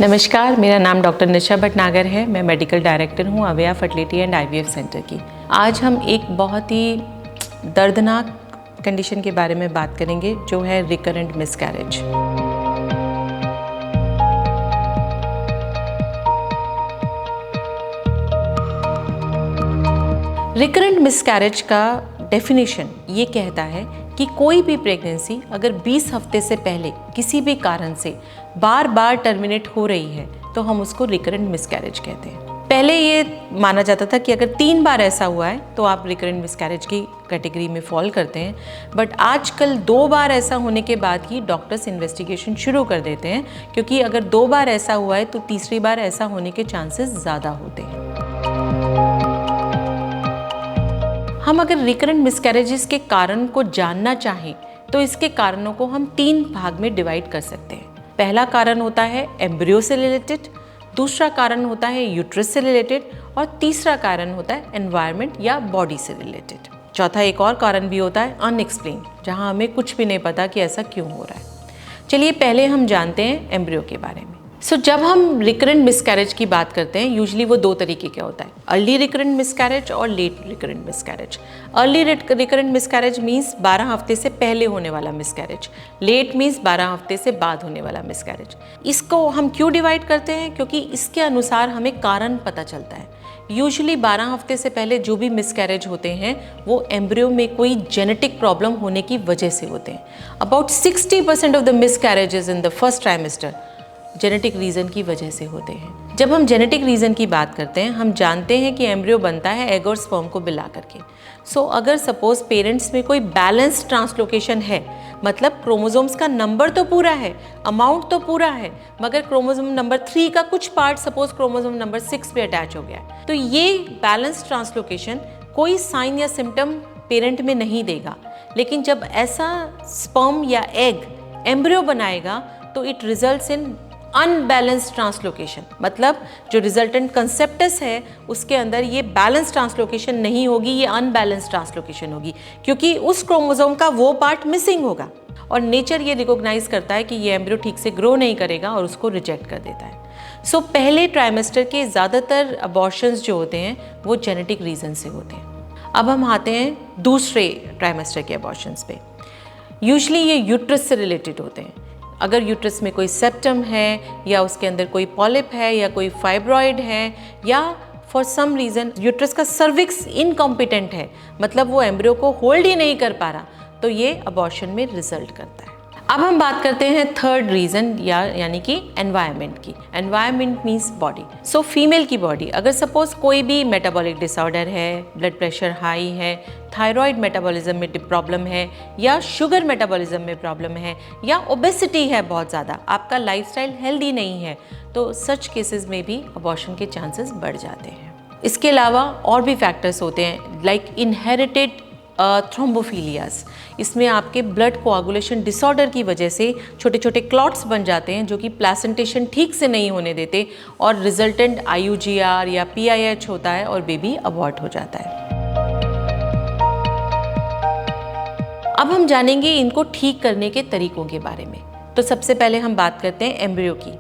नमस्कार, मेरा नाम डॉक्टर निशा भटनागर है। मैं मेडिकल डायरेक्टर हूँ अवेया फर्टिलिटी एंड आईवीएफ सेंटर की। आज हम एक बहुत ही दर्दनाक कंडीशन के बारे में बात करेंगे जो है रिकरेंट मिसकैरेज। रिकरेंट मिसकैरेज का डेफिनेशन ये कहता है कि कोई भी प्रेगनेंसी अगर 20 हफ्ते से पहले किसी भी कारण से बार बार टर्मिनेट हो रही है तो हम उसको रिकरेंट मिसकैरेज कहते हैं। पहले ये माना जाता था कि अगर 3 बार ऐसा हुआ है तो आप रिकरेंट मिसकैरेज की कैटेगरी में फॉल करते हैं, बट आजकल 2 बार ऐसा होने के बाद ही डॉक्टर्स इन्वेस्टिगेशन शुरू कर देते हैं, क्योंकि अगर 2 बार ऐसा हुआ है तो तीसरी बार ऐसा होने के चांसेस ज़्यादा होते हैं। हम अगर रिकरेंट मिसकैरेजेस के कारण को जानना चाहें तो इसके कारणों को हम 3 भाग में डिवाइड कर सकते हैं। पहला कारण होता है एम्ब्रियो से रिलेटेड, दूसरा कारण होता है यूट्रस से रिलेटेड और तीसरा कारण होता है एनवायरनमेंट या बॉडी से रिलेटेड। चौथा एक और कारण भी होता है अनएक्सप्लेन, जहां हमें कुछ भी नहीं पता कि ऐसा क्यों हो रहा है। चलिए पहले हम जानते हैं एम्ब्रियो के बारे में। जब हम रिकरेंट मिसकैरेज की बात करते हैं, यूजुअली वो 2 तरीके का होता है, अर्ली रिकरेंट मिसकैरेज और late recurrent miscarriage. Early recurrent miscarriage means 12 हफ्ते से पहले होने वाला मिसकैरेज, लेट मीन्स 12 हफ्ते से बाद होने वाला मिसकैरेज। इसको हम क्यों डिवाइड करते हैं? क्योंकि इसके अनुसार हमें कारण पता चलता है। यूजुअली 12 हफ्ते से पहले जो भी मिसकैरेज होते हैं वो एम्ब्रियो में कोई जेनेटिक प्रॉब्लम होने की वजह से होते हैं। About 60% of the miscarriages in the first trimester genetic reason की वजह से होते हैं। जब हम जेनेटिक रीज़न की बात करते हैं, हम जानते हैं कि एम्ब्रियो बनता है एग और स्पर्म को मिला करके। अगर सपोज पेरेंट्स में कोई बैलेंस ट्रांसलोकेशन है, मतलब क्रोमोसोम्स का नंबर तो पूरा है, अमाउंट तो पूरा है, मगर क्रोमोसोम नंबर 3 का कुछ पार्ट सपोज क्रोमोसोम नंबर 6 पे अटैच हो गया है, तो ये बैलेंस ट्रांसलोकेशन कोई साइन या सिम्टम पेरेंट में नहीं देगा। लेकिन जब ऐसा स्पर्म या एग एम्ब्रियो बनाएगा तो it results in unbalanced translocation, मतलब जो रिजल्टेंट कंसेप्टस है उसके अंदर ये बैलेंस ट्रांसलोकेशन नहीं होगी, ये अनबैलेंस्ड ट्रांसलोकेशन होगी, क्योंकि उस क्रोमोसोम का वो पार्ट मिसिंग होगा और नेचर ये रिकॉग्नाइज करता है कि ये एम्ब्रियो ठीक से ग्रो नहीं करेगा और उसको रिजेक्ट कर देता है। पहले ट्राइमेस्टर के ज़्यादातर अबॉर्शंस जो होते हैं वो जेनेटिक रीज़न से होते हैं। अब हम आते हैं दूसरे ट्राइमेस्टर के अबॉर्शंस पे। यूजुअली ये यूट्रस से रिलेटेड होते हैं। अगर यूट्रस में कोई सेप्टम है या उसके अंदर कोई पॉलिप है या कोई फाइब्रॉइड है या फॉर सम रीज़न यूट्रस का सर्विक्स इनकॉम्पिटेंट है, मतलब वो एम्ब्रियो को होल्ड ही नहीं कर पा रहा, तो ये अबॉर्शन में रिजल्ट करता है। अब हम बात करते हैं थर्ड रीज़न यानी कि एनवायरनमेंट की। Environment means body. फीमेल की बॉडी, अगर सपोज कोई भी मेटाबॉलिक डिसऑर्डर है, ब्लड प्रेशर हाई है, थायराइड मेटाबॉलिज्म में प्रॉब्लम है या शुगर मेटाबॉलिज्म में प्रॉब्लम है या ओबेसिटी है बहुत ज़्यादा, आपका लाइफस्टाइल हेल्दी नहीं है, तो सच केसेस में भी अबॉर्शन के चांसेस बढ़ जाते हैं। इसके अलावा और भी फैक्टर्स होते हैं लाइक इनहेरिटेड थ्रोम्बोफिलियास। इसमें आपके ब्लड कोआगुलेशन डिसऑर्डर की वजह से छोटे छोटे क्लॉट्स बन जाते हैं जो कि प्लेसेंटेशन ठीक से नहीं होने देते और रिजल्टेंट IUGR या PIH होता है और बेबी अबॉर्ट हो जाता है। अब हम जानेंगे इनको ठीक करने के तरीकों के बारे में। सबसे पहले हम बात करते हैं एम्ब्रियो की।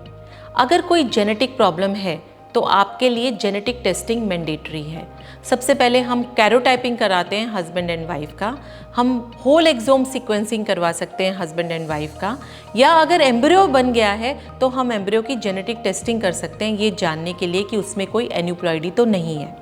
अगर कोई जेनेटिक प्रॉब्लम है तो आपके लिए जेनेटिक टेस्टिंग मैंडेटरी है। सबसे पहले हम कैरोटाइपिंग कराते हैं हस्बैंड एंड वाइफ का, हम होल एक्सोम सीक्वेंसिंग करवा सकते हैं हस्बैंड एंड वाइफ का, या अगर एम्ब्रियो बन गया है तो हम एम्ब्रियो की जेनेटिक टेस्टिंग कर सकते हैं ये जानने के लिए कि उसमें कोई एन्यूप्लॉइडी तो नहीं है।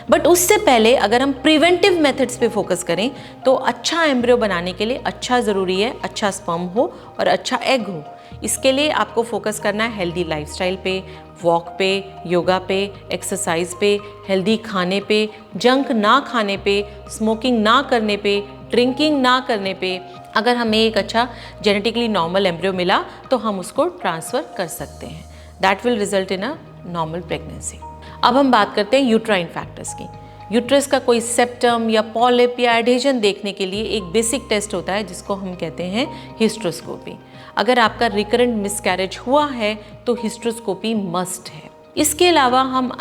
बट उससे पहले अगर हम प्रिवेंटिव मेथड्स पे फोकस करें तो अच्छा एम्ब्रियो बनाने के लिए अच्छा ज़रूरी है अच्छा स्पर्म हो और अच्छा एग हो। इसके लिए आपको फोकस करना है हेल्दी लाइफस्टाइल पे, वॉक पे, योगा पे, एक्सरसाइज पे, हेल्दी खाने पे, जंक ना खाने पे, स्मोकिंग ना करने पे, ड्रिंकिंग ना करने पे। अगर हमें एक अच्छा जेनेटिकली नॉर्मल एम्ब्रियो मिला तो हम उसको ट्रांसफ़र कर सकते हैं। That will result in a normal pregnancy. अब हम बात करते हैं यूट्राइन फैक्टर्स की। यूट्रस का कोई सेप्टम या पॉलिप या एडहेजन देखने के लिए एक बेसिक टेस्ट होता है जिसको हम कहते हैं हिस्ट्रोस्कोपी। अगर आपका रिकरेंट मिसकैरेज हुआ है तो हिस्ट्रोस्कोपी मस्ट है। इसके अलावा हम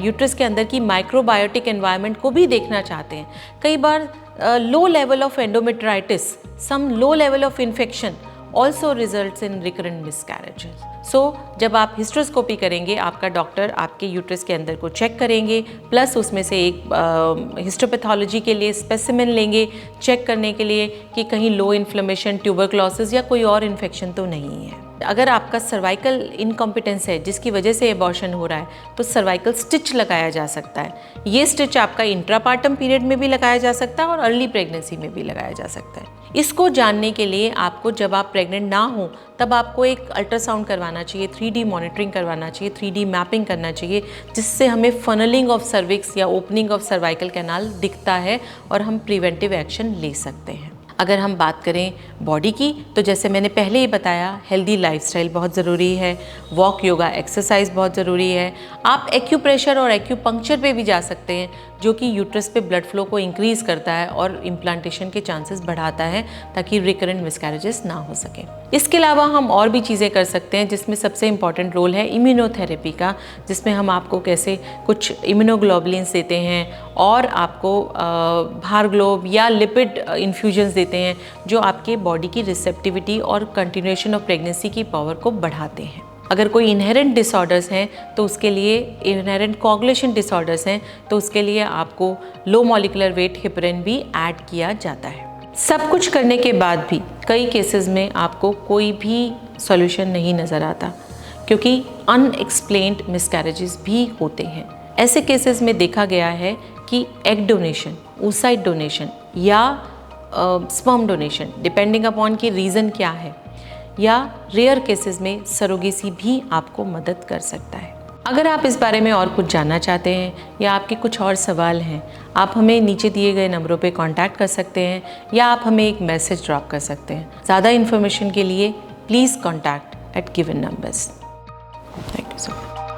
यूट्रस के अंदर की माइक्रोबायोटिक एनवायरनमेंट को भी देखना चाहते हैं। कई बार low level of endometritis, some low level of infection also results in recurrent miscarriages. So जब आप हिस्ट्रोस्कोपी करेंगे, आपका डॉक्टर आपके यूट्रस के अंदर को चेक करेंगे, प्लस उसमें से एक हिस्टोपैथोलॉजी के लिए स्पेसिमेन लेंगे चेक करने के लिए कि कहीं लो इन्फ्लेमेशन, ट्यूबरक्लोसिस या कोई और इन्फेक्शन तो नहीं है। अगर आपका सर्वाइकल इनकॉम्पिटेंस है जिसकी वजह से एबॉर्शन हो रहा है तो सर्वाइकल स्टिच लगाया जा सकता है। ये स्टिच आपका इंट्रापार्टम पीरियड में भी लगाया जा सकता है और अर्ली प्रेगनेंसी में भी लगाया जा सकता है। इसको जानने के लिए आपको जब आप प्रेग्नेंट ना हो तब आपको एक अल्ट्रासाउंड करवाना चाहिए, 3D मॉनिटरिंग करवाना चाहिए, 3D मैपिंग करना चाहिए, जिससे हमें फनलिंग ऑफ सर्विक्स या ओपनिंग ऑफ सर्वाइकल कैनाल दिखता है और हम प्रिवेंटिव एक्शन ले सकते हैं। अगर हम बात करें बॉडी की तो जैसे मैंने पहले ही बताया, हेल्दी लाइफस्टाइल बहुत ज़रूरी है, वॉक, योगा, एक्सरसाइज बहुत ज़रूरी है। आप एक्यूप्रेशर और एक्यूपंक्चर पे भी जा सकते हैं जो कि यूट्रस पे ब्लड फ्लो को इंक्रीज़ करता है और इम्प्लांटेशन के चांसेस बढ़ाता है ताकि रिकरेंट मिसकैरेजेस ना हो सके। इसके अलावा हम और भी चीज़ें कर सकते हैं जिसमें सबसे इम्पॉर्टेंट रोल है इम्यूनोथेरेपी का, जिसमें हम आपको कैसे कुछ इम्यूनोग्लोबुलिन्स देते हैं और आपको भारग्लोब या लिपिड इन्फ्यूजन्स देते हैं जो आपके बॉडी की रिसेप्टिविटी और कंटिन्यूएशन ऑफ प्रेगनेंसी की पावर को बढ़ाते हैं। अगर कोई इनहेरेंट डिसऑर्डर्स हैं तो उसके लिए, इनहेरेंट कोगुलेशन डिसऑर्डर्स हैं तो उसके लिए आपको लो मॉलिक्यूलर वेट हेपरिन भी ऐड किया जाता है। सब कुछ करने के बाद भी कई केसेस में आपको कोई भी सॉल्यूशन नहीं नज़र आता क्योंकि अनएक्सप्लेन्ड मिसकैरेजेस भी होते हैं। ऐसे केसेस में देखा गया है कि एग डोनेशन, oocyte डोनेशन या स्पर्म डोनेशन, डिपेंडिंग अपॉन कि रीज़न क्या है, या रेयर केसेस में सरोगेसी भी आपको मदद कर सकता है। अगर आप इस बारे में और कुछ जानना चाहते हैं या आपके कुछ और सवाल हैं, आप हमें नीचे दिए गए नंबरों पे कांटेक्ट कर सकते हैं या आप हमें एक मैसेज ड्रॉप कर सकते हैं। ज़्यादा इन्फॉर्मेशन के लिए please contact at given numbers. Thank you so much.